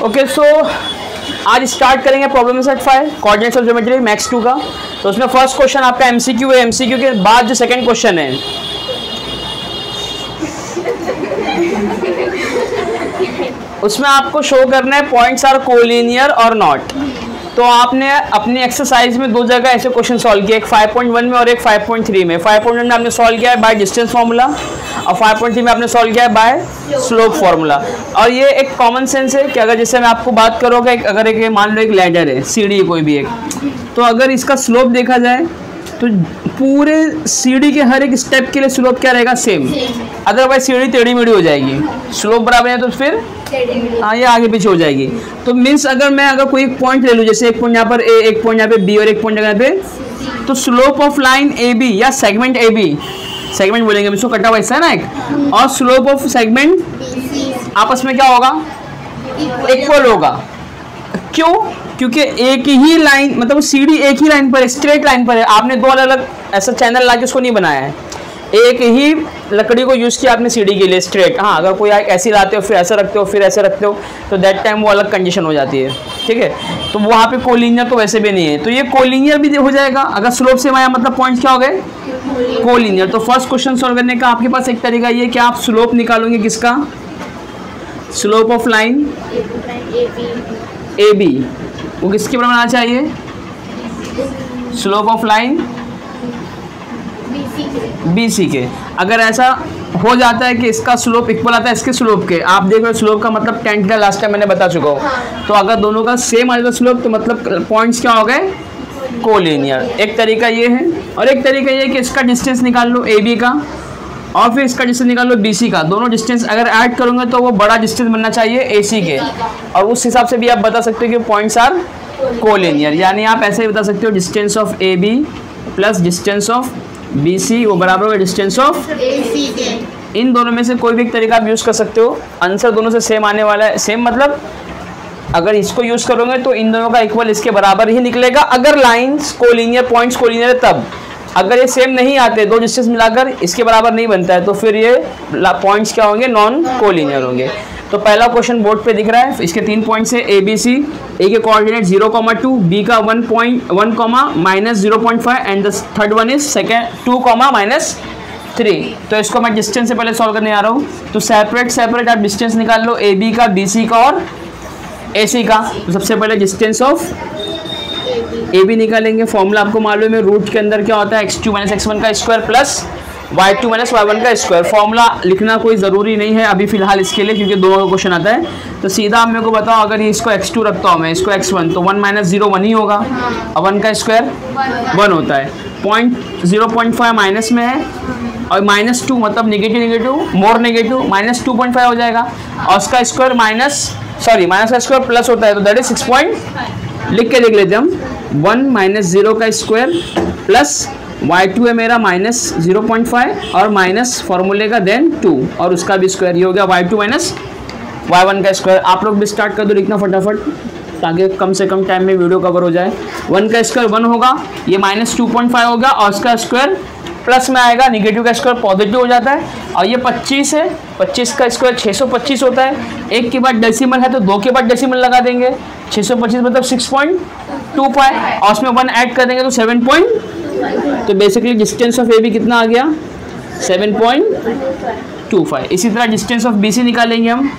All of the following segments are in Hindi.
ओके, सो आज स्टार्ट करेंगे problem set 5 coordinates of geometry max 2 का। तो उसमें फर्स्ट क्वेश्चन आपका एमसीक्यू है। एमसीक्यू के बाद जो सेकंड क्वेश्चन है उसमें आपको शो करना है पॉइंट्स आर कोलिनियर और नॉट। तो आपने अपनी एक्सरसाइज में दो जगह ऐसे क्वेश्चन सॉल्व किए, एक 5.1 में और एक 5.3 में। 5.1 में आपने सॉल्व किया है बाय डिस्टेंस फार्मूला और 5.3 में आपने सॉल्व किया है बाय स्लोप फार्मूला। और ये एक कॉमन सेंस है कि अगर जैसे मैं आपको बात करूँगा, अगर एक मान लो एक लैडर है, सीढ़ी कोई भी एक, तो अगर इसका स्लोप देखा जाए तो पूरे सीढ़ी के हर एक स्टेप के लिए स्लोप क्या रहेगा, सेम। अदरवाइज सीढ़ी टेढ़ी मेढ़ी हो जाएगी, स्लोप बराबर है तो फिर हाँ ये आगे पीछे हो जाएगी। तो मीन्स अगर कोई एक पॉइंट ले लूँ, जैसे एक पॉइंट यहाँ पर ए, एक पॉइंट यहाँ पे बी और एक पॉइंट यहाँ पे, तो slope of line A B या सेगमेंट ए बी, सेगमेंट बोलेंगे इसको, कटा हुआ हिस्सा है ना एक, और स्लोप ऑफ सेगमेंट आपस में क्या होगा, इक्वल होगा। क्यों? क्योंकि एक ही लाइन, मतलब सीढ़ी एक ही लाइन पर है, स्ट्रेट लाइन पर है। आपने दो अलग अलग ऐसा चैनल लाके उसको नहीं बनाया है, एक ही लकड़ी को यूज़ किया आपने सीढ़ी के लिए स्ट्रेट। हाँ, अगर कोई ऐसी लाते हो फिर ऐसे रखते हो फिर ऐसे रखते हो तो दैट टाइम वो अलग कंडीशन हो जाती है, ठीक है। तो वहाँ पे कोलिनियर तो वैसे भी नहीं है, तो ये कोलिनियर भी हो जाएगा अगर स्लोप से आया, मतलब पॉइंट्स क्या हो गए, कोलिनियर। तो फर्स्ट क्वेश्चन सॉल्व करने का आपके पास एक तरीका ये कि आप स्लोप निकालोगे किसका, slope of line A B, वो किसके बराबर आना चाहिए, slope of line B C के। अगर ऐसा हो जाता है कि इसका स्लोप इक्वल आता है इसके स्लोप के, आप देख रहे हो स्लोप का मतलब टेन का लास्ट टाइम मैंने बता चुका हूँ, तो अगर दोनों का सेम आ जाता स्लोप तो मतलब पॉइंट्स क्या हो गए, कोलिनियर। एक तरीका ये है, और एक तरीका ये है कि इसका डिस्टेंस निकाल लो ए बी का और फिर इसका डिस्टेंस निकाल लो बी सी का। दोनों डिस्टेंस अगर ऐड करोगे तो वो बड़ा डिस्टेंस बनना चाहिए ए सी के, और उस हिसाब से भी आप बता सकते हो कि पॉइंट्स आर कोलिनियर। यानी आप ऐसे ही बता सकते हो distance of A B plus distance of B C वो बराबर होगा डिस्टेंस ऑफ ए सी के। इन दोनों में से कोई भी एक तरीका आप यूज़ कर सकते हो, आंसर दोनों से सेम आने वाला है। सेम मतलब अगर इसको यूज़ करोगे तो इन दोनों का इक्वल इसके बराबर ही निकलेगा, अगर लाइंस कोलिनियर, पॉइंट्स कोलिनियर है तब। अगर ये सेम नहीं आते, दो डिस्टेंस मिलाकर इसके बराबर नहीं बनता है, तो फिर ये पॉइंट्स क्या होंगे, नॉन कोलिनियर होंगे। तो पहला क्वेश्चन बोर्ड पे दिख रहा है, इसके 3 पॉइंट्स है ए बी सी। ए के कोऑर्डिनेट 0,2, बी का 1,1, -0.5 and the third one is second 2, -3। तो इसको मैं डिस्टेंस से पहले सॉल्व करने आ रहा हूँ। तो सेपरेट आप डिस्टेंस निकाल लो ए बी का, बी सी का और ए सी का। तो सबसे पहले डिस्टेंस ऑफ ए बी निकालेंगे। फॉर्मूला आपको मालूम है, रूट के अंदर क्या होता है, x2 - x1 का स्क्वायर प्लस y2 - y1 का स्क्वायर। फॉर्मूला लिखना कोई ज़रूरी नहीं है अभी फ़िलहाल इसके लिए, क्योंकि दोनों का क्वेश्चन आता है। तो सीधा आप मेरे को बताओ, अगर ये इसको x2 रखता हूँ मैं, इसको x1, तो 1 - 0 1 ही होगा, और 1 का स्क्वायर 1 होता है। पॉइंट 0.5 माइनस में है और -2 मतलब नेगेटिव मोर नेगेटिव, -2.5 हो जाएगा, और उसका स्क्वायर माइनस का स्क्वायर प्लस होता है, तो दैट इज 6. लिख लेते हम 1 - 0 का स्क्वायर प्लस y2 है मेरा -0.5 और माइनस फॉर्मूले का देन 2 और उसका भी स्क्वायर, ये हो गया y2 - y1 का स्क्वायर। आप लोग भी स्टार्ट कर दो लिखना फटाफट, ताकि कम से कम टाइम में वीडियो कवर हो जाए। 1 का स्क्वायर 1 होगा, ये -2.5 होगा, और उसका स्क्वायर प्लस में आएगा, निगेटिव का स्क्वायर पॉजिटिव हो जाता है, और ये 25 है, 25 का स्क्वायर 625 होता है। एक के बाद डेसिमल है तो 2 के बाद डेसिमल लगा देंगे, 625 मतलब 6.25, और उसमें 1 ऐड कर देंगे तो 7. तो basically distance of A B कितना आ गया, 7.25। इसी तरह डिस्टेंस ऑफ बी सी निकालेंगे हम,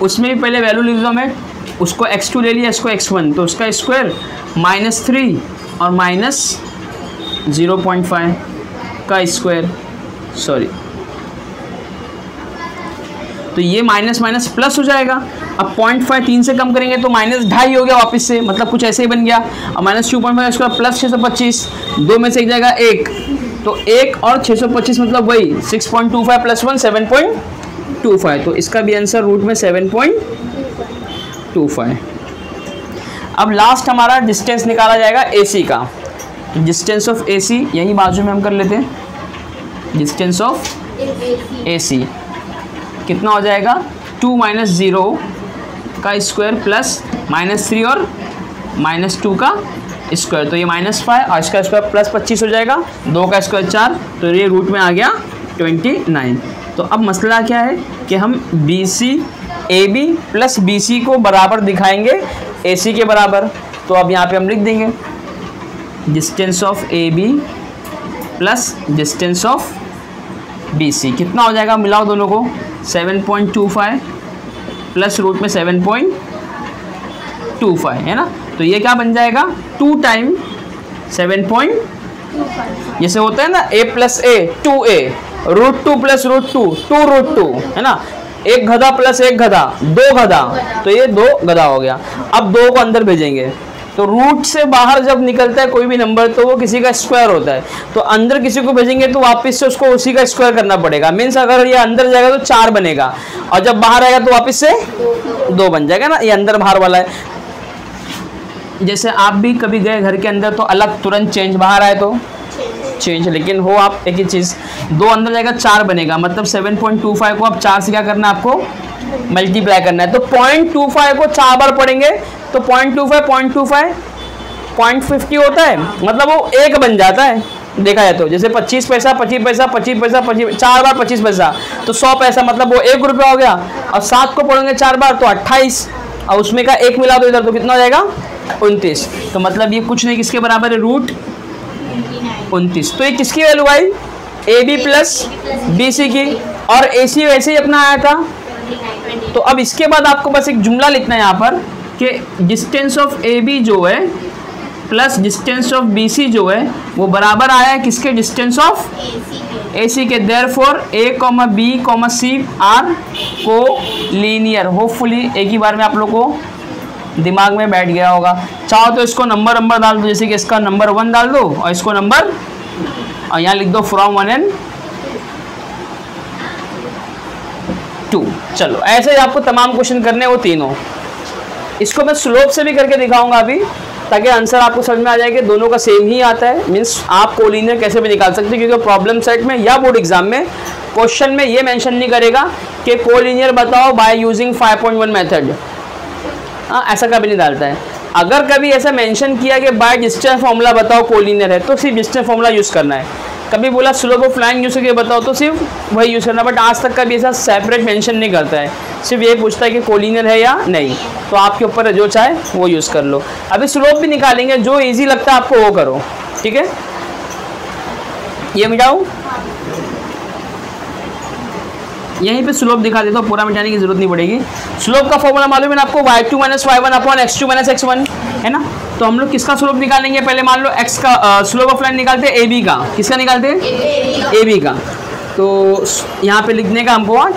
उसमें भी पहले वैल्यू लिख दो मैं, उसको x2 ले लिया, इसको x1, तो उसका स्क्वायर -3 और -0.5 का स्क्वायर, तो ये माइनस प्लस हो जाएगा। अब 0.5 3 से कम करेंगे तो -2.5 हो गया वापस से, मतलब कुछ ऐसे ही बन गया। और -2.5 स्क्वायर प्लस 625, 2 में से एक जाएगा 1, तो 1 और 625 मतलब वही 6.25 + 1 7.25, तो इसका भी आंसर रूट में 7.25। अब लास्ट हमारा डिस्टेंस निकाला जाएगा ए सी का। तो डिस्टेंस ऑफ ए सी यही बाजू में हम कर लेते हैं, डिस्टेंस ऑफ ए सी कितना हो जाएगा, 2 - 0 का स्क्वायर प्लस -3 और -2 का स्क्वायर, तो ये -5 और इसका स्क्वायर प्लस 25 हो जाएगा, 2 का स्क्वायर 4, तो ये रूट में आ गया 29। तो अब मसला क्या है कि हम BC A B plus B C को बराबर दिखाएंगे ए सी के बराबर। तो अब यहाँ पे हम लिख देंगे distance of A B plus distance of B C कितना हो जाएगा, मिलाओ दोनों को, 7.25 प्लस रूट में 7.25 है ना। तो ये क्या बन जाएगा 2 टाइम 7. जैसे होता है ना a plus A 2a, √2 plus √2 2√2 है ना। एक गधा प्लस एक गधा 2 गधा, तो ये 2 गधा हो गया। अब 2 को अंदर भेजेंगे तो रूट से बाहर जब निकलता है कोई भी नंबर तो वो किसी का स्क्वायर होता है, तो अंदर किसी को भेजेंगे तो वापस से उसको उसी का स्क्वायर करना पड़ेगा। मीन्स अगर ये अंदर जाएगा तो 4 बनेगा और जब बाहर आएगा तो वापस से 2 बन जाएगा ना। ये अंदर बाहर वाला है। जैसे आप भी कभी गए घर के अंदर तो अलग तुरंत चेंज, बाहर आए तो चेंज, लेकिन हो आप एक ही चीज़, 2 अंदर जाएगा 4 बनेगा। मतलब 7.25 को आप 4 से क्या करना है आपको मल्टीप्लाई करना है। तो 0.25 को 4 बार पढ़ेंगे तो 0.25 0.50 होता है, मतलब वो 1 बन जाता है देखा जाए तो। जैसे 25 पैसा 25 पैसा 25 पैसा 25 4 बार 25 पैसा तो 100 पैसा, मतलब वो 1 रुपया हो गया। और 7 को पढ़ेंगे 4 बार तो 28, और उसमें का 1 मिला दो इधर तो कितना हो जाएगा 29। तो मतलब ये कुछ नहीं किसके बराबर है, √29। तो ये किसकी वैल्यू आई, A B plus B C की, और ए सी वैसे ही अपना आया था। तो अब इसके बाद आपको बस एक जुमला लिखना है यहाँ पर कि डिस्टेंस ऑफ ए बी जो है plus distance of B C जो है वो बराबर आया है किसके, distance of A C K. Therefore A comma B comma C are collinear. Hopefully एक ही बार में आप लोग को दिमाग में बैठ गया होगा। चाहो तो इसको नंबर डाल दो, जैसे कि इसका नंबर 1 डाल दो और इसको नंबर, और यहाँ लिख दो फ्रॉम 1 and 2। चलो ऐसे ही आपको तमाम क्वेश्चन करने वो तीनों। इसको मैं स्लोप से भी करके दिखाऊंगा अभी, ताकि आंसर आपको समझ में आ जाए कि दोनों का सेम ही आता है। मीन्स आप कोलिनियर कैसे भी निकाल सकते हैं, क्योंकि प्रॉब्लम सेट में या बोर्ड एग्जाम में क्वेश्चन में ये मेंशन नहीं करेगा कि कोलिनियर बताओ बाय यूजिंग 5.1 मेथड। हाँ, ऐसा कभी नहीं डालता है। अगर कभी ऐसा मेंशन किया कि बाय डिस्टेंस फॉर्मूला बताओ कोलिनियर है तो सिर्फ डिस्टेंस फॉर्मूला यूज़ करना है। कभी बोला स्लोप ऑफ लाइन यूज़ करके बताओ तो सिर्फ वही यूज़ करना। बट आज तक कभी ऐसा सेपरेट मेंशन नहीं करता है, सिर्फ ये पूछता है कि कोलिनियर है या नहीं। तो आपके ऊपर है, जो चाहे वो यूज़ कर लो। अभी स्लोप भी निकालेंगे, जो ईजी लगता है आपको वो करो, ठीक है। ये मिटाऊँ, यहीं पे स्लोप दिखा देता हूँ, पूरा मिटाने की जरूरत नहीं पड़ेगी। स्लोप का फॉर्मूला मालूम है आपको, y2 - y1 upon x2 - x1 है ना। तो हम लोग किसका स्लोप निकालेंगे, पहले मान लो x का स्लोप ऑफ लाइन निकालते हैं AB का। किसका निकालते हैं, AB का। तो यहाँ पे लिखने का हमको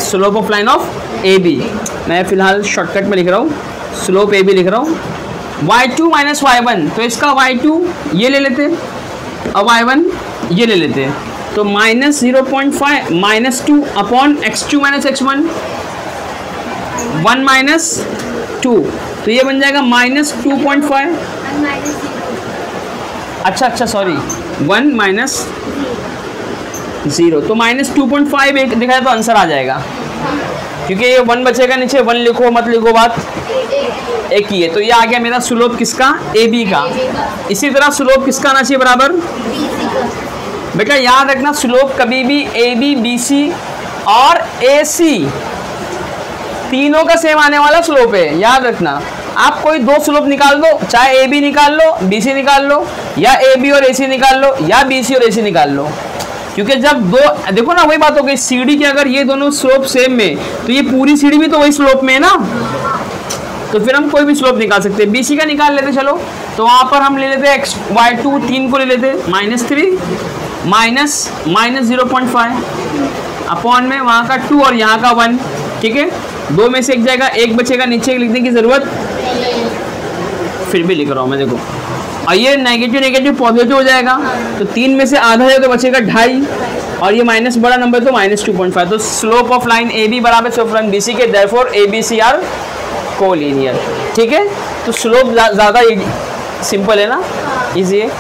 slope of line of AB, मैं फिलहाल शॉर्टकट में लिख रहा हूँ, स्लोप AB लिख रहा हूँ। y2 - y1, तो इसका y2 ये ले लेते और y1 ये ले लेते, तो -0.5 -2 अपॉन x2 - x1 1 - 2, तो ये बन जाएगा -2.5। अच्छा सॉरी 1 - 0, तो -2.5 एक दिखाया तो आंसर आ जाएगा, क्योंकि ये 1 बचेगा नीचे, 1 लिखो मत लिखो, बात एक ही है। तो ये आ गया मेरा स्लोप किसका, AB का। इसी तरह स्लोप किसका आना चाहिए बराबर, बेटा याद रखना स्लोप कभी भी AB BC और AC तीनों का सेम आने वाला स्लोप है, याद रखना। आप कोई 2 स्लोप निकाल दो, चाहे AB निकाल लो BC निकाल लो, या AB और AC निकाल लो, या BC और AC निकाल लो। क्योंकि जब दो, देखो ना वही बात हो गई, सीढ़ी की अगर ये दोनों स्लोप सेम में तो ये पूरी सीढ़ी भी तो वही स्लोप में है ना, तो फिर हम कोई भी स्लोप निकाल सकते हैं। BC का निकाल लेते चलो, तो वहाँ पर हम ले लेते y2 3 को ले लेते -3 -0.5 अपॉन में वहाँ का 2 और यहाँ का 1, ठीक है। 2 में से एक जाएगा, एक बचेगा, नीचे लिखने की ज़रूरत फिर भी लिख रहा हूँ मैं, देखो। और ये नेगेटिव पॉजिटिव हो जाएगा, तो 3 में से आधा है तो बचेगा 2.5, और ये माइनस बड़ा नंबर तो -2.5। तो स्लोप ऑफ लाइन AB बराबर स्लोप लाइन BC के, देयरफॉर ABC आर कोलिनियर, ठीक है। तो स्लोप ज़्यादा सिंपल है ना, इजी है,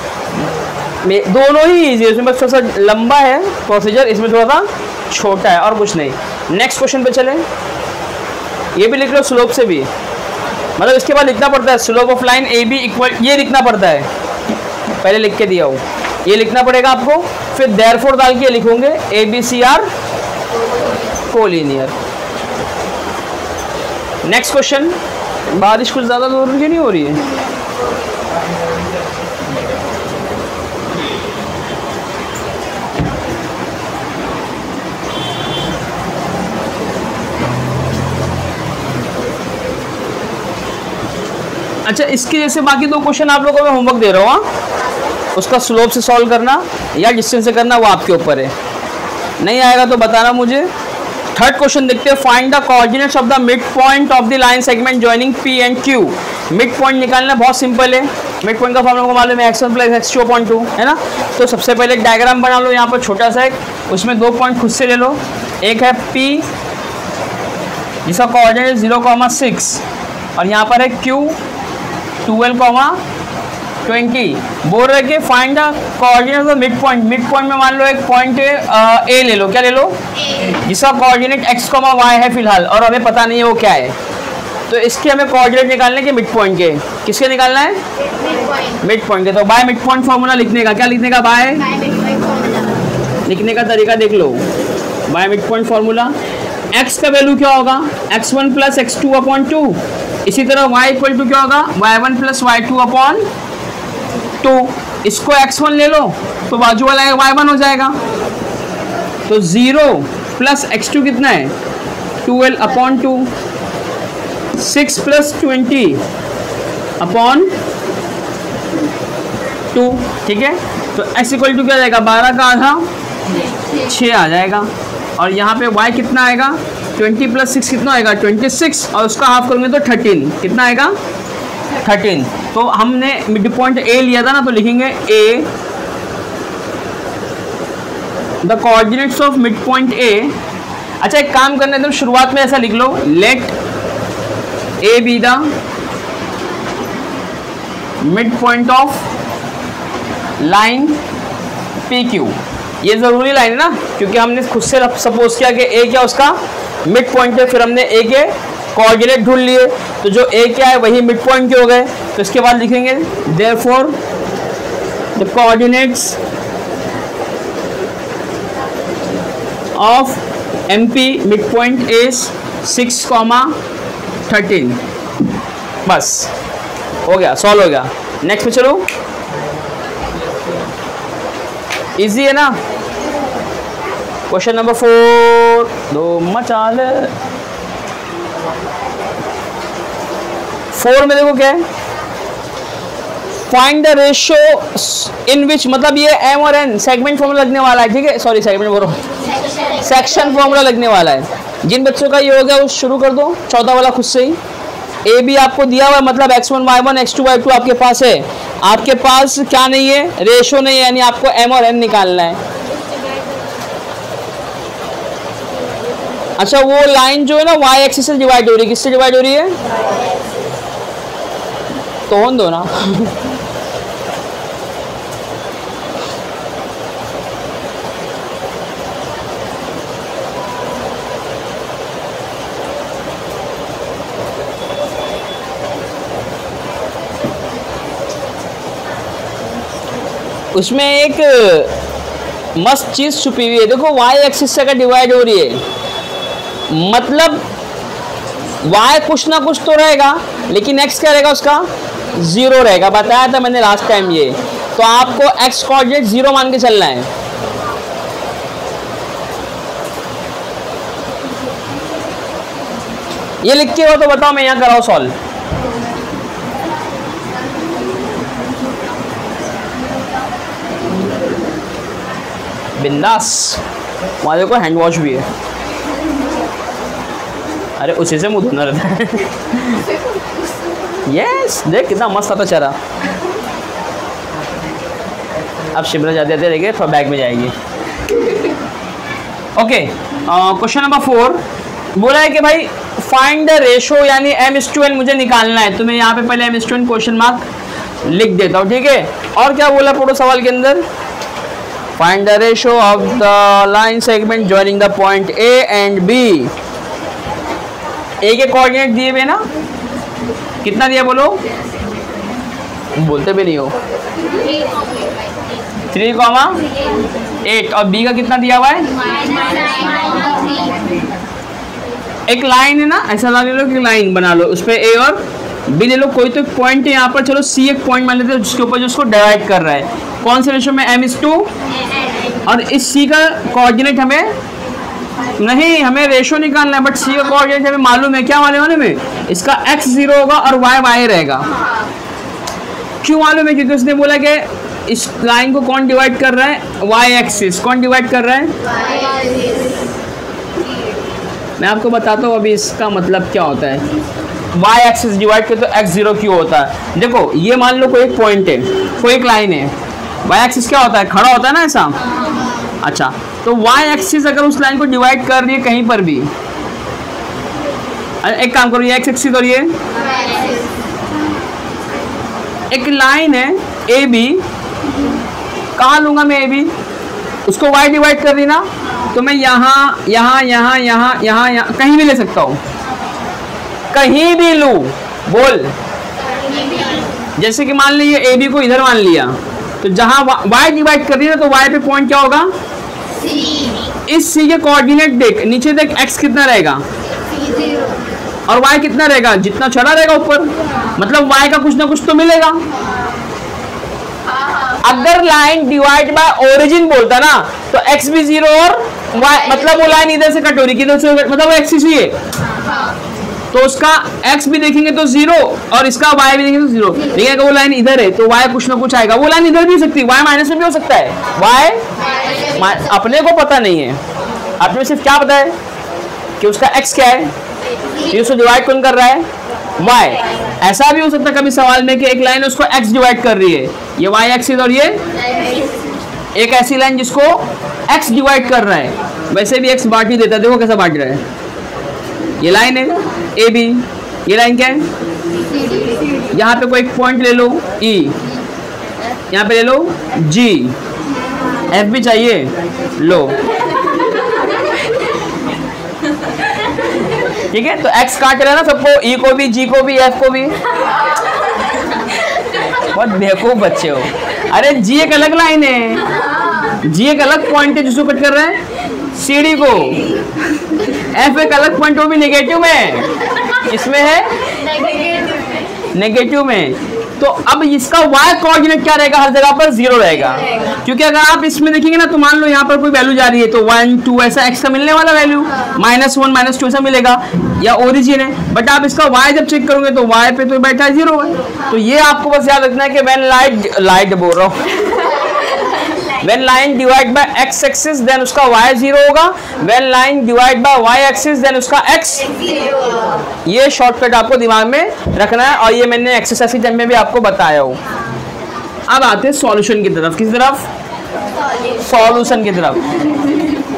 दोनों ही इजी है, इसमें बस थोड़ा सा लंबा है प्रोसीजर, इसमें थोड़ा सा छोटा है और कुछ नहीं। नेक्स्ट क्वेश्चन पे चलें, ये भी लिख लो स्लोप से भी, मतलब इसके बाद लिखना पड़ता है slope of line AB equal, ये लिखना पड़ता है, पहले लिख के दिया हूँ, ये लिखना पड़ेगा आपको, फिर देयरफॉर डाल के लिखोगे ABC are collinear. Next question. बारिश कुछ ज़्यादा जोर की नहीं हो रही है? अच्छा, इसके जैसे बाकी दो क्वेश्चन आप लोगों को मैं होमवर्क दे रहा हूँ, उसका स्लोप से सॉल्व करना या डिस्टेंस से करना, वो आपके ऊपर है। नहीं आएगा तो बताना मुझे। थर्ड क्वेश्चन देखते हैं। Find the coordinates of the mid point of the line segment joining P and Q. Mid point निकालना बहुत सिंपल है। मिड पॉइंट का फॉर्मूला को मालूम है, x1 + x2/2 है ना। तो सबसे पहले एक डायग्राम बना लो यहाँ पर छोटा सा एक, उसमें 2 पॉइंट खुद से ले लो। एक है P जिसका कोऑर्डिनेट 0,6 और यहाँ पर है Q 12,20। बोल रहे कि find the coordinate of mid point. Mid point में मान लो एक पॉइंट ए ले लो। क्या ले लो? जिसका कोऑर्डिनेट x, y है फिलहाल, और हमें पता नहीं है वो क्या है। तो इसके हमें कोऑर्डिनेट निकालने के मिड पॉइंट के। किसके निकालना है? मिड पॉइंट के। तो बाय मिड पॉइंट फॉर्मूला लिखने का, क्या लिखने का? बाय लिखने का तरीका देख लो। By mid point formula, x का वैल्यू क्या होगा? x1 + x2/2। इसी तरह y इक्वल टू क्या होगा? y1 + y2/2। इसको x1 ले लो तो बाजू वाला y1 हो जाएगा। तो 0 + x2 कितना है? 12/2। 6 + 20/2। ठीक है। तो x इक्वल टू क्या जाएगा? 12 का आधा 6 आ जाएगा। और यहाँ पे y कितना आएगा? 20 + 6 कितना आएगा? 26। और उसका हाफ करेंगे तो 13। कितना आएगा? 13। तो हमने मिड पॉइंट A लिया था ना, तो लिखेंगे A the coordinates of mid point A। अच्छा, एक काम करने दो, शुरुआत में ऐसा लिख लो, let A be the mid point of line PQ। ये ज़रूरी लाइन है ना, क्योंकि हमने खुद से सपोज किया कि A क्या उसका मिड पॉइंट है, फिर हमने A के कोऑर्डिनेट ढूंढ लिए, तो जो A क्या है वही मिड पॉइंट के हो गए। तो इसके बाद लिखेंगे therefore the coordinates of MP mid point is 6,13। बस हो गया, सॉल्व हो गया। नेक्स्ट पे चलो। इजी है ना। क्वेश्चन नंबर 4, दो मचाल। 4 में देखो क्या है, फाइंड द रेशियो इन विच, मतलब ये m और n सेगमेंट फॉर्मूला लगने वाला है। ठीक है, सॉरी सेगमेंट बोलो, सेक्शन फॉर्मूला लगने वाला है। जिन बच्चों का ये हो गया वो शुरू कर दो, 14 वाला खुद से ही। ए बी आपको दिया हुआ है, मतलब x1 y1 x2 y2 आपके पास है। आपके पास क्या नहीं है? रेशियो नहीं है, यानी आपको m और n निकालना है। अच्छा, वो लाइन जो है ना y एक्सिस से डिवाइड हो रही है, किससे डिवाइड हो रही है? तो होने दो ना। उसमें एक मस्त चीज छुपी हुई है। देखो y एक्सिस से अगर डिवाइड हो रही है, मतलब y कुछ ना कुछ तो रहेगा, लेकिन x क्या रहेगा? उसका 0 रहेगा। बताया था मैंने लास्ट टाइम ये। तो आपको x कोऑर्डिनेट 0 मान के चलना है। ये लिख के हो तो बताओ, मैं यहाँ कराऊँ सॉल्व। बिंदास। वहाँ देखो हैंड वॉश भी है। अरे उसी से मुंह धोना रहता है। यस, देख कितना मस्त आता चरा। अब शिमला जाते जाते देखिए थोड़ा बैग में जाएगी। ओके, क्वेश्चन नंबर 4 बोला है कि भाई फाइंड द रेशो, यानी m/n मुझे निकालना है। तो मैं यहाँ पे पहले m/n क्वेश्चन मार्क लिख देता हूँ। ठीक है, और क्या बोला पढ़ो सवाल के अंदर? Find the ratio of the line segment joining the point A and B। A के कोऑर्डिनेट दिए हुए ना, कितना दिया बोलो? बोलते भी नहीं हो। 3,8। और B का कितना दिया हुआ है? एक लाइन है ना, ऐसा ला ले लो कि लाइन बना लो, उस पर ए और बी ले लो, कोई तो पॉइंट है यहाँ पर, चलो सी एक पॉइंट मान लेते हैं जिसके ऊपर जो उसको डिवाइड कर रहा है, कौन से रेशो में, m/2, और इस सी का कोऑर्डिनेट हमें नहीं, हमें रेशो निकालना है, बट सी का कोऑर्डिनेट हमें मालूम है, क्या मालूम है, इसका x 0 होगा और y रहेगा। क्यों मालूम है, क्योंकि उसने बोला कि इस लाइन को कौन डिवाइड कर रहा है, y एक्सिस, कौन डिवाइड कर रहा है, मैं आपको बताता हूँ अभी इसका मतलब क्या होता है। y एक्सिस डिवाइड करे तो x 0 क्यों होता है, देखो ये मान लो कोई एक पॉइंट है, कोई एक लाइन है, y एक्सिस क्या होता है, खड़ा होता है ना ऐसा। अच्छा, तो y एक्सिस अगर उस लाइन को डिवाइड कर रही है कहीं पर भी, एक काम करो, ये x एक्सिस और ये एक लाइन है ए बी, कहाँ लूंगा मैं ए बी, उसको y डिवाइड कर दी ना, तो मैं यहाँ यहाँ यहाँ यहाँ यहाँ यहाँ कहीं भी ले सकता हूँ, कहीं भी लूँ, बोल, जैसे कि मान लीजिए ए बी को इधर मान लिया, तो जहाँ y डिवाइड कर रही है तो y पे पॉइंट क्या होगा, इस सी के कोऑर्डिनेट देख, नीचे देख x कितना रहेगा और y कितना रहेगा, जितना चढ़ा रहेगा ऊपर, मतलब y का कुछ ना कुछ तो मिलेगा। अगर लाइन डिवाइड बाय ओरिजिन बोलता ना तो x भी 0 और y, मतलब वो लाइन इधर से कट हो रही, किधर से, मतलब वो एक्सिस ही है, तो उसका x भी देखेंगे तो 0 और इसका y भी देखेंगे तो 0। लेकिन अगर वो लाइन इधर है तो y कुछ ना कुछ आएगा, वो लाइन इधर भी हो सकती है, y माइनस में भी हो सकता है, y अपने को पता नहीं है, अपने सिर्फ क्या पता है कि उसका x क्या है, ये उसको डिवाइड कौन कर रहा है, y। ऐसा भी हो सकता है कभी सवाल में कि एक लाइन उसको x डिवाइड कर रही है, ये y एक्सिस और ये एक ऐसी लाइन जिसको x डिवाइड कर रहा है, वैसे भी x बांट ही देता है, देखो कैसा बांट रहा है, ये लाइन है ए बी, ये लाइन क्या है, यहाँ पे कोई एक पॉइंट ले लो E, यहाँ पे ले लो G, F भी चाहिए लो, ठीक है, तो x काट रहा है ना सबको, E को भी, G को भी, F को भी, बहुत बेवकूफ बच्चे हो। अरे G एक अलग लाइन है, G एक अलग पॉइंट है जिसको कट कर रहा है CD को, F एक अलग पॉइंट, वो भी नेगेटिव में, इसमें है नेगेटिव में। तो अब इसका y कोऑर्डिनेट क्या रहेगा, हर जगह पर 0 रहेगा, क्योंकि अगर आप इसमें देखेंगे ना तो मान लो यहाँ पर कोई वैल्यू जा रही है तो 1 2 ऐसा x का मिलने वाला वैल्यू, -1 -2 ऐसा मिलेगा, या ओरिजिन है, बट आप इसका y जब चेक करोगे तो y पे तो बैठा है 0 है। तो ये आपको बस याद रखना है कि व्हेन लाइट बोल रहा हूँ when line divide by x axis then उसका y 0 होगा, when line divide by y axis then उसका x, ये शॉर्टकट आपको दिमाग में रखना है, और ये मैंने एक्सरसाइज के टाइम में भी आपको बताया हूँ। अब आते हैं सॉल्यूशन की तरफ, किस तरफ, सॉल्यूशन की तरफ।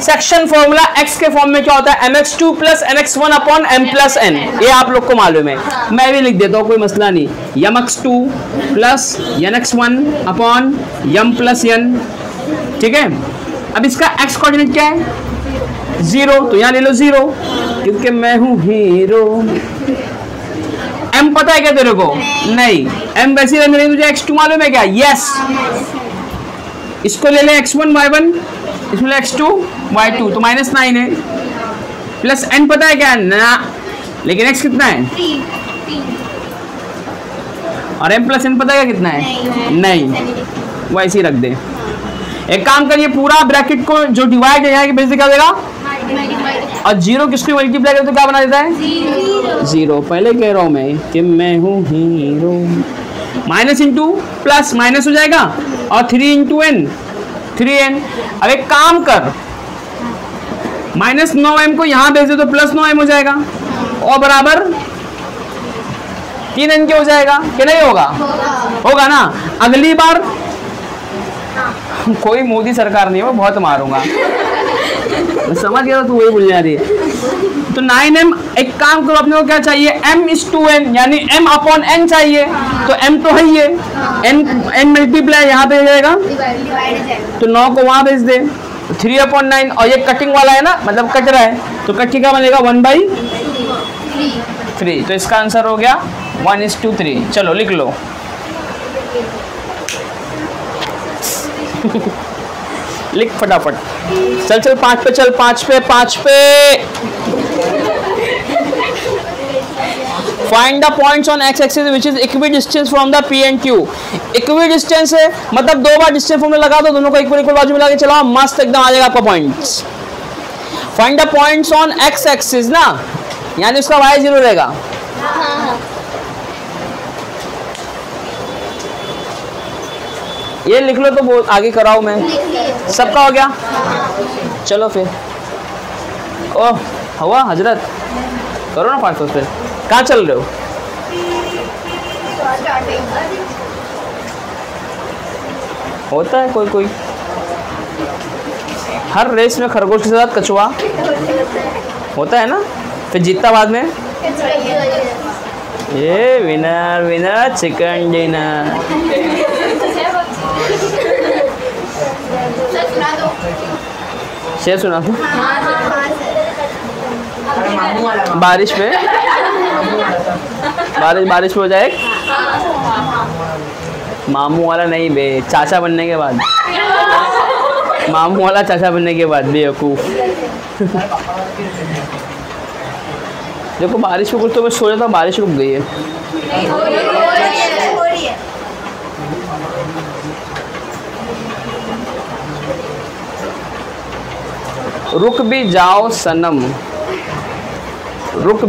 सेक्शन फॉर्मूला x के फॉर्म में क्या होता है, mx2 plus nx1 upon m plus n, ये आप लोग को मालूम है, मैं भी लिख देता हूँ, कोई मसला नहीं, mx2 plus nx1 upon m plus n, ठीक है। अब इसका x कोऑर्डिनेट क्या है, 0, तो यहाँ ले लो 0, क्योंकि मैं हूँ हीरो। m पता है क्या तेरे को, नहीं, m वैसे रहने नहीं, तुझे x2 मालूम है क्या, यस, इसको ले ले x1 y1, इसमें ले x2 y2, तो -9 है, प्लस n पता है क्या ना, लेकिन x कितना है, और m प्लस n पता है क्या कितना है, नहीं, वो ऐसे ही रख दे। एक काम करिए, पूरा ब्रैकेट को जो डिवाइड है यहाँ की बेस क्या देगा, और 0 किसको मल्टीप्लाई करे तो क्या बना देता है, 0। पहले कह रहा हूँ मैं कि मैं हूँ hero, minus into plus minus हो जाएगा, और 3 इंटू n 3n। अब एक काम कर, -9m को यहाँ भेज दे तो +9m हो जाएगा, और बराबर 3n क्या हो जाएगा, कि नहीं होगा, होगा ना। अगली बार कोई मोदी सरकार नहीं है, वो बहुत मारूंगा, समझ गया, तो वही भूल जा रही है। तो 9m, एक काम करो, अपने को क्या चाहिए, m/n, यानी m अपॉन n चाहिए, तो m तो है ही है, n मल्टीप्लाई यहाँ पे हो जाएगा, तो 9 को वहाँ भेज दे, 3/9, और ये कटिंग वाला है ना, मतलब कट रहा है, तो कट के क्या बनेगा, 1/3, तो इसका आंसर हो गया 1:3। चलो लिख लो लिख फटाफट, चल 5 पे चल, 5 पे find the points on X axis which is equidistant from the P and Q. Equi distance है मतलब 2 बार डिस्टेंस फॉर्मूला लगा दो, दोनों को इक्वल इक्वल बाजू में लगा के चलाओ, मस्त एकदम आ जाएगा आपका points. Find the points on X axis ना, यानी उसका y 0 रहेगा। ये लिख लो तो बहुत आगे कराओ मैं, सबका हो गया। चलो फिर ओह हुआ हजरत, करो ना 500 फिर। कहाँ चल रहे हो? होता है कोई कोई, हर रेस में खरगोश के साथ कछुआ होता है ना, फिर जीतता बाद में। ये विनर विनर चिकन डिनर। शेर सुना दो बारिश पे, बारिश पे हो जाए। मामू वाला नहीं बे, चाचा बनने के बाद, मामू वाला चाचा बनने के बाद बेवकूफ। देखो बारिश में कुछ तो मैं सो रहा था, बारिश रुक गई है। रुक भी जाओ सनम, रुक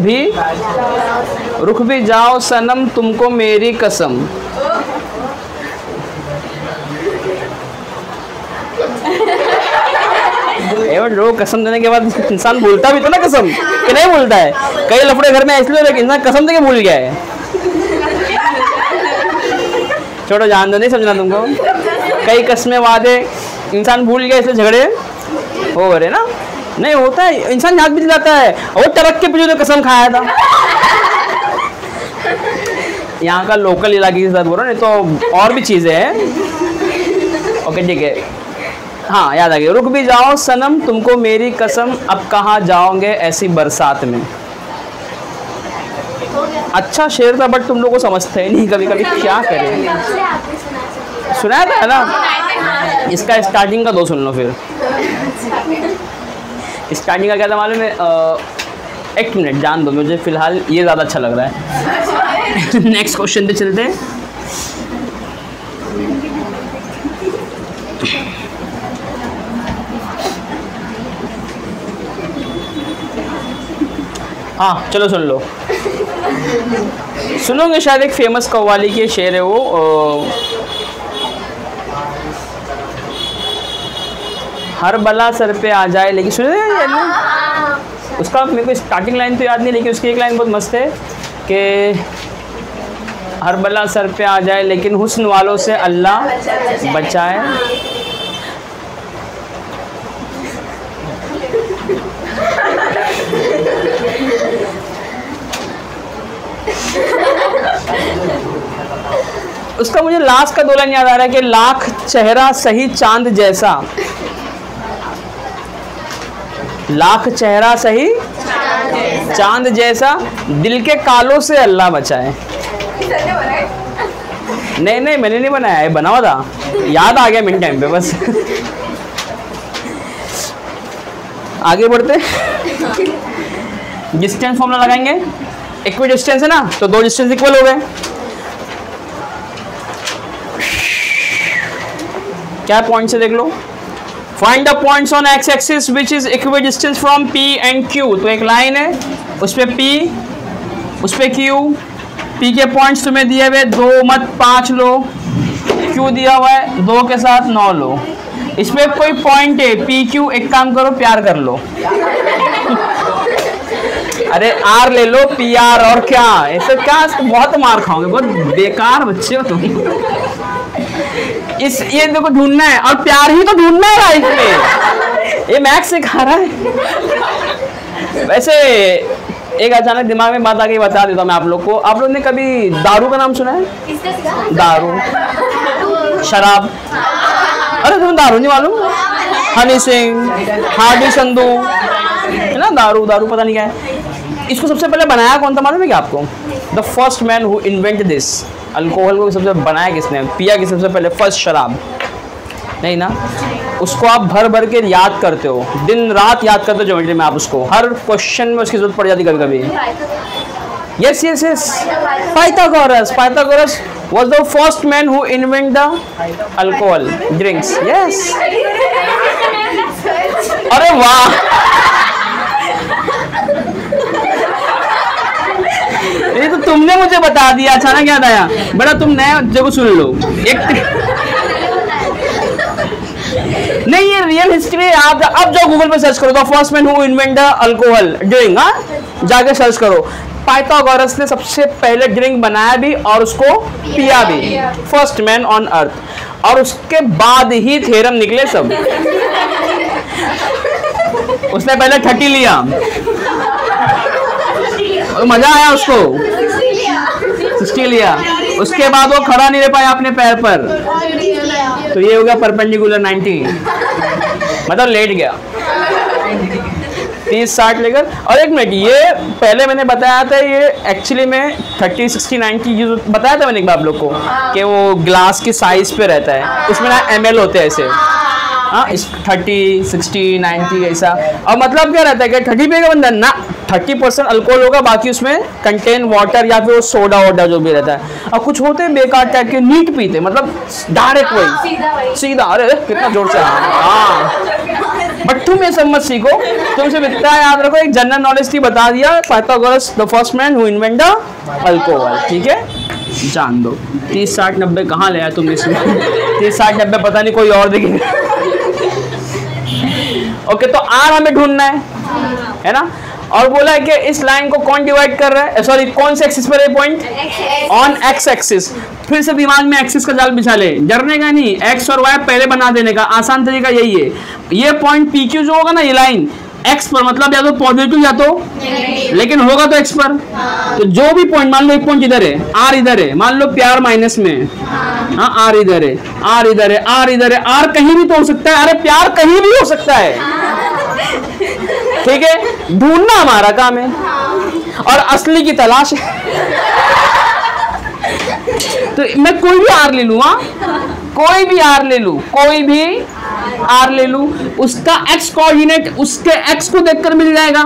भी जाओ सनम तुमको मेरी कसम। लोग कसम देने के बाद इंसान भूलता भी तो ना कसम, कि नहीं भूलता है। कई लफड़े घर में इसलिए लेकिन इंसान कसम देके भूल गया है। छोड़ो जान दो, नहीं समझना तुमको। कई कस्में वादे इंसान भूल गया, इसलिए झगड़े हो रहे ना। नहीं होता है, इंसान याद भी दिलाता है। वो ट्रक के पीछे जो कसम खाया था, यहाँ का लोकल इलाके के साथ बोल रहा, नहीं तो और भी चीजें हैं। ओके ठीक है, हाँ याद आ गया। रुक भी जाओ सनम तुमको मेरी कसम, अब कहाँ जाओगे ऐसी बरसात में। अच्छा शेर था बट तुम लोग को समझते ही नहीं कभी कभी, क्या करें। सुनाया था ना, इसका स्टार्टिंग का 2 सुन लो फिर। स्टार्टिंग का क्या था मालूम है? 1 मिनट जान दो मुझे, फिलहाल ये ज़्यादा अच्छा लग रहा है। नेक्स्ट क्वेश्चन पे चलते हैं। हाँ चलो सुन लो, सुनोगे शायद, एक फेमस कव्वाली के शेर है वो। हर बला सर पे आ जाए, लेकिन सुने उसका मेरे को स्टार्टिंग लाइन तो याद नहीं, लेकिन उसकी एक लाइन बहुत मस्त है कि हर बला सर पे आ जाए लेकिन हुस्न वालों से अल्लाह बचाए। उसका मुझे लास्ट का 2 लाइन याद आ रहा है कि लाख चेहरा सही चांद जैसा, लाख चेहरा सही चांद जैसा, दिल के कालों से अल्लाह बचाए। नहीं नहीं मैंने नहीं बनाया है, बना हुआ था, याद आ गया मिन टाइम पे बस। आगे बढ़ते, डिस्टेंस फॉर्मूला लगाएंगे। इक्वी डिस्टेंस है ना, तो 2 डिस्टेंस इक्वल हो गए। क्या पॉइंट से देख लो। Find the points on X axis which is equidistant from P and Q. तो एक लाइन है, उस पे पी, उस पे क्यू। पी के पॉइंट्स तुम्हें दिए हुए 2 मत 5 लो, क्यू दिया हुआ है 2 के साथ 9 लो। इसमें कोई पॉइंट है पी क्यू, एक काम करो प्यार कर लो। अरे आर ले लो, पी आर, और क्या ऐसे, क्या बहुत मार खाओगे, बहुत बेकार बच्चे हो तुम। इस ये देखो ढूंढना है, और प्यार ही तो ढूंढना है लाइफ में, ये मैथ्स सिखा रहा है। वैसे एक अचानक दिमाग में बात आ गई, बता देता हूँ मैं आप लोग को। आप लोग ने कभी दारू का नाम सुना है? दारू, शराब। अरे तुम्हें दारू नहीं मालूम? हनी सिंह, हार्डी संधू है ना, दारू दारू पता नहीं क्या है। इसको सबसे पहले बनाया कौन था मालूम है क्या आपको? The first man who invent this. Alcohol को सबसे बनाया किसने, पिया किसने सबसे पहले? फर्स्ट शराब, नहीं ना? उसको आप भर भर के याद करते हो, दिन रात याद करते हो ज्योमेट्री में। आप उसको हर क्वेश्चन में उसकी जरूरत पड़ जाती कभी कभी। Yes, yes, yes. Pythagoras. Pythagoras was the first man who invented the alcohol drinks. Yes. अरे वाह, ये तो तुमने मुझे बता दिया, अचानक याद आया। बड़ा तुम नया जगह सुन लो। एक नहीं, ये रियल हिस्ट्री। आप अब जाओ गूगल पे सर्च करो, the first man who invent the alcohol drink. हाँ, जाके सर्च करो। पाइथागोरस ने सबसे पहले ड्रिंक बनाया भी और उसको पिया भी, फर्स्ट मैन ऑन अर्थ। और उसके बाद ही थ्योरम निकले सब। उसने पहले 30 लिया, मजा आया उसको, 60 लिया, उसके बाद वो खड़ा नहीं रह पाया अपने पैर पर, तो ये हो गया परपेंडिकुलर 90, मतलब लेट गया 30-60 लेकर। और एक मिनट, ये पहले मैंने बताया था, ये एक्चुअली में 30, 60, 90 ये बताया था मैंने एक बार आप लोग को कि वो ग्लास की साइज पे रहता है, उसमें ना ml होते हैं ऐसे। हाँ, 30, 60, 90 ऐसा। और मतलब क्या रहता है कि 30 पे का बंदा ना 30% अल्कोहल होगा, बाकी उसमें कंटेन वाटर या फिर वो सोडा वोडा जो भी रहता है। और कुछ होते हैं बेकार टाइप के, नीट पीते, मतलब डायरेक्ट वही सीधा। अरे कितना जोर से, हाँ। बट तुम ये सब मत सीखो, तुम सिर्फ इतना याद रखो, एक जनरल नॉलेज थी, बता दिया। Pythagoras the first man who invent the alcohol, ठीक है, जान दो। 30, 60, 90 कहाँ ले आया तुम इसमें? 30, 60, 90 पता नहीं कोई और दिखेगा। ओके, तो आर हमें ढूंढना है ना। और बोला है कि इस लाइन को कौन डिवाइड कर रहा है, सॉरी कौन से एक्सिस पर है पॉइंट? On X axis. फिर से दिमाग में एक्सिस का जाल बिछा ले, डरने का नहीं, एक्स और वाई पहले बना देने का आसान तरीका यही है। ये पॉइंट पी क्यू जो होगा ना, ये लाइन एक्स पर, मतलब या तो पॉजिटिव या तो, लेकिन होगा तो एक्स पर। तो जो भी पॉइंट, मान लो एक पॉइंट इधर है, आर इधर है, मान लो प्यार माइनस में, हाँ आर इधर है, आर इधर है, आर इधर है, आर कहीं भी तो हो सकता है। अरे प्यार कहीं भी हो सकता है, ठीक है, ढूंढना हमारा काम है और असली की तलाश है। तो मैं कोई भी आर ले लूँ, कोई भी आर ले लूँ, कोई भी आर ले लूँ, उसका एक्स कोऑर्डिनेट उसके एक्स को देखकर मिल जाएगा।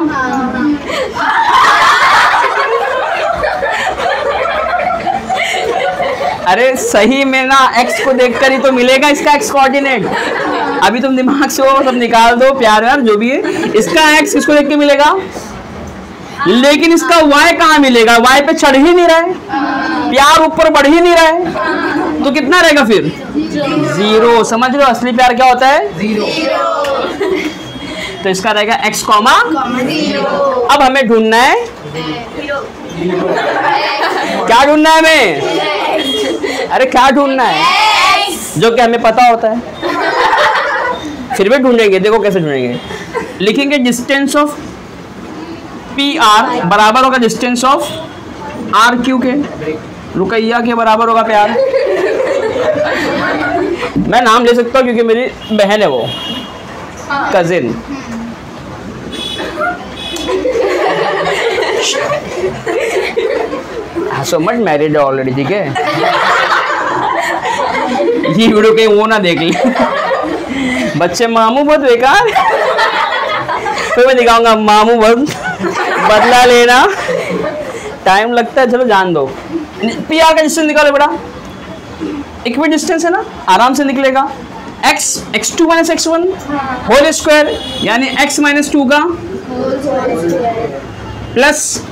अरे सही में ना, एक्स को देखकर ही तो मिलेगा इसका एक्स कोऑर्डिनेट। अभी तुम दिमाग से वो सब निकाल दो, प्यार व्यार जो भी है, इसका एक्स किसको देख के मिलेगा, लेकिन इसका वाई कहाँ मिलेगा? वाई पे चढ़ ही नहीं रहा है, प्यार ऊपर बढ़ ही नहीं रहा है, तो कितना रहेगा फिर? 0। समझ रहे हो असली प्यार क्या होता है? 0। तो इसका रहेगा x, 0। अब हमें ढूंढना है, क्या ढूंढना है हमें? अरे क्या ढूंढना है? जो कि हमें पता होता है, फिर भी ढूंढेंगे। देखो कैसे ढूंढेंगे, लिखेंगे डिस्टेंस ऑफ पी आर बराबर होगा डिस्टेंस ऑफ आर क्यू के, रुकैया के बराबर होगा प्यार। मैं नाम ले सकता हूँ क्योंकि मेरी बहन है वो, कजिन। सो मच मैरिड है ऑलरेडी, ठीक है। ये वीडियो कहीं वो ना देख ले, बच्चे मामू बहुत बेकार। तो मैं दिखाऊंगा मामू बहुत बदला लेना, टाइम लगता है, चलो जान दो। पी आर का डिस्टेंस निकालो बेटा, इक्वल डिस्टेंस है ना, आराम से निकलेगा। x2 minus x1 whole square, यानी x माइनस 2 का प्लस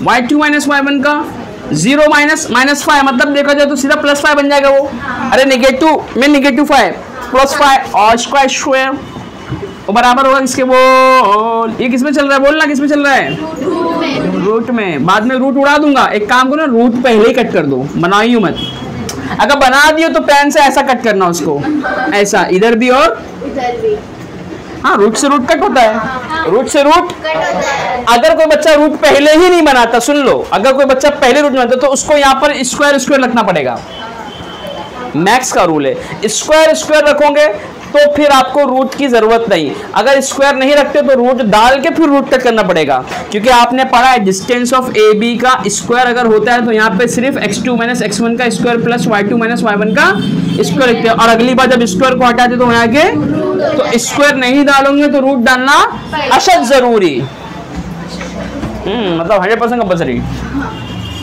y2 माइनस y1 का 0 माइनस -5, मतलब देखा जाए तो सीधा +5 बन जाएगा वो। अरे नेगेटिव में -5 +5 और स्क्वायर वो बराबर होगा इसके। वो ये किसमें चल रहा है, बोलना किसमें चल रहा है? रूट में। बाद में रूट उड़ा दूंगा, एक काम करो ना, रूट पहले ही कट कर दो, बनाइयो मत। अगर बना दियो तो पेन से ऐसा कट करना उसको, ऐसा इधर भी और इधर भी। हाँ, रूट से रूट कट होता है, रूट से रूट कट होता है। अगर कोई बच्चा रूट पहले ही नहीं बनाता, सुन लो, अगर कोई बच्चा पहले रूट बनाता तो उसको यहाँ पर स्क्वायर स्क्वायर रखना पड़ेगा। मैक्स का रूल है, स्क्वायर स्क्वायर रखोगे तो फिर आपको रूट की जरूरत नहीं। अगर स्क्वायर नहीं रखते तो रूट डाल के फिर रूट कट करना पड़ेगा, क्योंकि आपने पढ़ा है डिस्टेंस ऑफ ए बी का स्क्वायर अगर होता है तो यहाँ पे सिर्फ x2 माइनस x1 का square plus y2 minus y1 का स्क्वायर लिखते हैं। और अगली बार जब स्क्वायर को हटाते तो यहाँ के तो स्क्वायर नहीं डालोगे तो रूट डालना अशद जरूरी। मतलब 100% कंपल्सरी।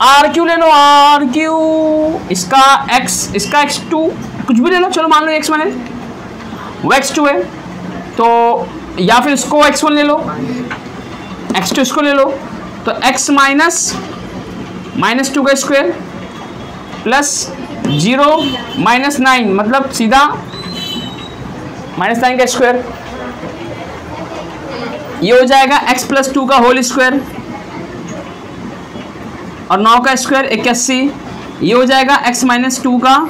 आर क्यू ले लो, आर क्यू, इसका x2 कुछ भी ले लो, चलो मान लो x1 है, वो x2 है, तो या फिर इसको x1 ले लो, x2 इसको ले लो, तो x -2 का स्क्वायर प्लस 0 -9 मतलब सीधा -9 का स्क्वायर, ये हो जाएगा x + 2 का होल स्क्वायर और 9 का स्क्वायर 81, ये हो जाएगा x - 2 का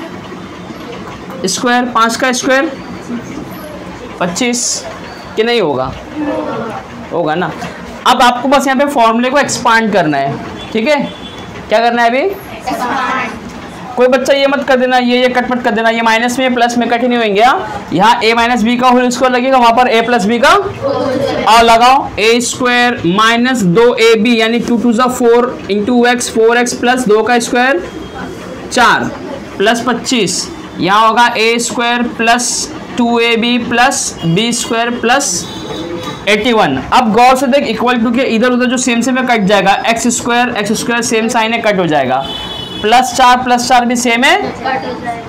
स्क्वायर, 5 का स्क्वायर 25, कि नहीं होगा? होगा ना। अब आपको बस यहाँ पे फॉर्मूले को एक्सपांड करना है, ठीक है? क्या करना है अभी? कोई बच्चा ये मत कर देना, ये कट मत कर देना, ये माइनस में प्लस में कट ही नहीं होंगे। यहाँ a - b का होल स्क्वायर लगेगा, वहाँ पर a + b का, और लगाओ a² - 2ab यानी 2 2 4 × x 4x + 2 का स्क्वायर 4 + 25, यहाँ होगा a² + 2ab + b² + 81। अब गौर से देख, इक्वल टू के इधर उधर जो सेम में कट जाएगा, x² सेम साइन है, कट हो जाएगा, +4 भी सेम है,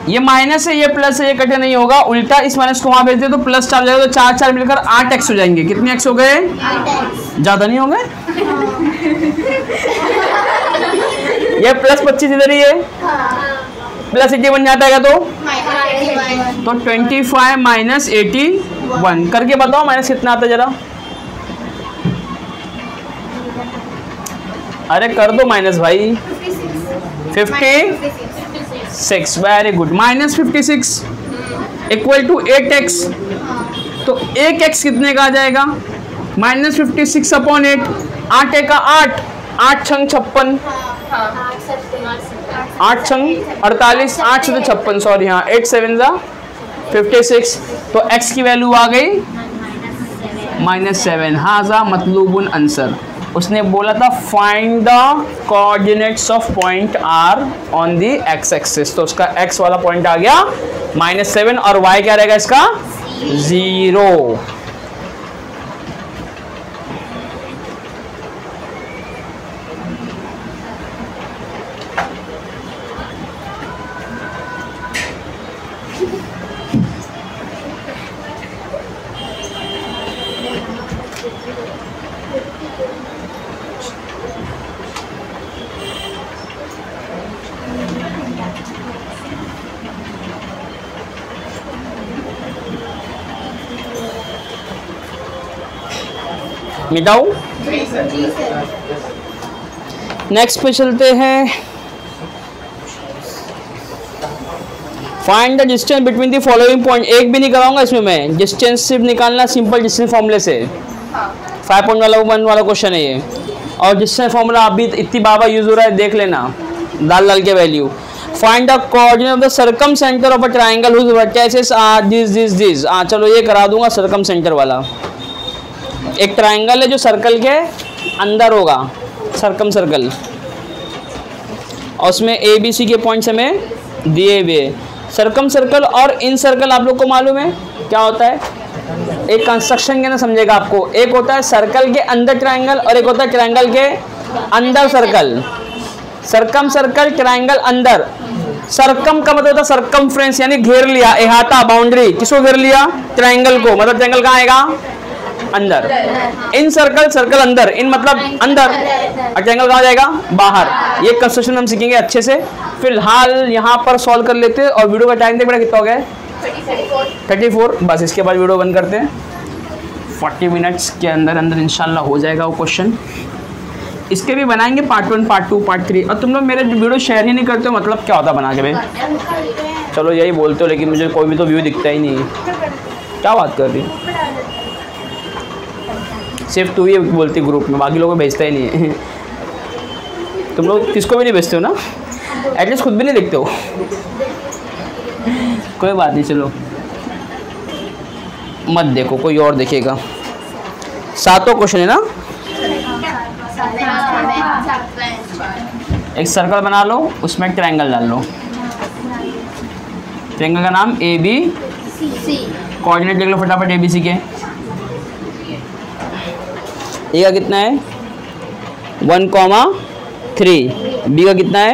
ये माइनस है, ये प्लस है, ये कटे नहीं होगा, उल्टा इस माइनस को वहां भेज दे तो +4 हो जाएगा, तो 4 मिलकर 8x हो जाएंगे। कितने x हो गए? ज्यादा नहीं हो गए? ये +25 इधर ही है, +80 बन जाता है, तो 25 - 81 करके बताओ माइनस कितना आता है जरा। अरे कर दो माइनस भाई, 56, वेरी गुड, -56 = 8x, तो 1x कितने का आ जाएगा? -56/8, 8 का 8, 8 छंग 56, 8 छंग 48, 8 से 56, सॉरी, हाँ 8 7 56, तो x की वैल्यू आ गई -7। हाजा मतलूबुन आंसर। उसने बोला था find the coordinates of point R on the x axis, तो उसका x वाला पॉइंट आ गया -7 और y क्या रहेगा इसका? 0। मिटाऊ, नेक्स्ट पे चलते हैं। Find the distance between the following point. एक भी नहीं कराऊंगा इसमें मैं, डिस्टेंस सिर्फ निकालना, सिंपल डिस्टेंस फॉर्मूले से। 5 पॉइंट वाला क्वेश्चन है ये, और डिस्टेंस फॉर्मूला अभी इतनी बाबा यूज हो रहा है, देख लेना डाल के value. Find the coordinate of the circumcentre of a triangle whose vertices are this. चलो ये करा दूंगा सर्कम सेंटर वाला। एक ट्राइंगल है जो सर्कल के अंदर होगा, सर्कम सर्कल, और उसमें ABC के पॉइंट्स हमें दिए हुए। सर्कम सर्कल और इन सर्कल आप लोग को मालूम है क्या होता है? एक कंस्ट्रक्शन के ना समझेगा आपको, एक होता है सर्कल के अंदर ट्राइंगल और एक होता है ट्राइंगल के अंदर सर्कल। सर्कम सर्कल, ट्राइंगल अंदर। सर्कम का मतलब होता है सर्कमफ्रेंस, यानी घेर लिया, अहाता, बाउंड्री। किसको घेर लिया? ट्राइंगल को। मतलब ट्राइंगल कहाँ आएगा? अंदर। इन सर्कल, सर्कल अंदर, इन मतलब अंदर, और ट्रायंगल कहाँ जाएगा? बाहर। ये कंस्ट्रक्शन हम सीखेंगे अच्छे से। फिलहाल यहाँ पर सॉल्व कर लेते हैं, और वीडियो का टाइम देख बेटा कितना हो गया? 34। बस इसके बाद वीडियो बंद करते हैं। 40 मिनट्स के अंदर अंदर इंशाल्लाह हो जाएगा वो क्वेश्चन। इसके भी बनाएंगे पार्ट 1, पार्ट 2, पार्ट 3। और तुम लोग मेरे वीडियो शेयर ही नहीं करते हो, मतलब क्या होता बना के भाई? चलो यही बोलते हो, लेकिन मुझे कोई भी तो व्यू दिखता ही नहीं है। क्या बात कर रही है? सिर्फ तू ही बोलती ग्रुप में, बाकी लोगों को भेजता ही नहीं है। तुम लोग किसको भी नहीं भेजते हो ना, एटलीस्ट खुद भी नहीं देखते हो। कोई बात नहीं, चलो मत देखो, कोई और देखेगा। 7 क्वेश्चन है ना। एक सर्कल बना लो, उसमें ट्रायंगल डाल लो। ट्रायंगल का नाम ABC। कोऑर्डिनेट देख लो फटाफट ABC के। ये का कितना है? 1,3। बी का कितना है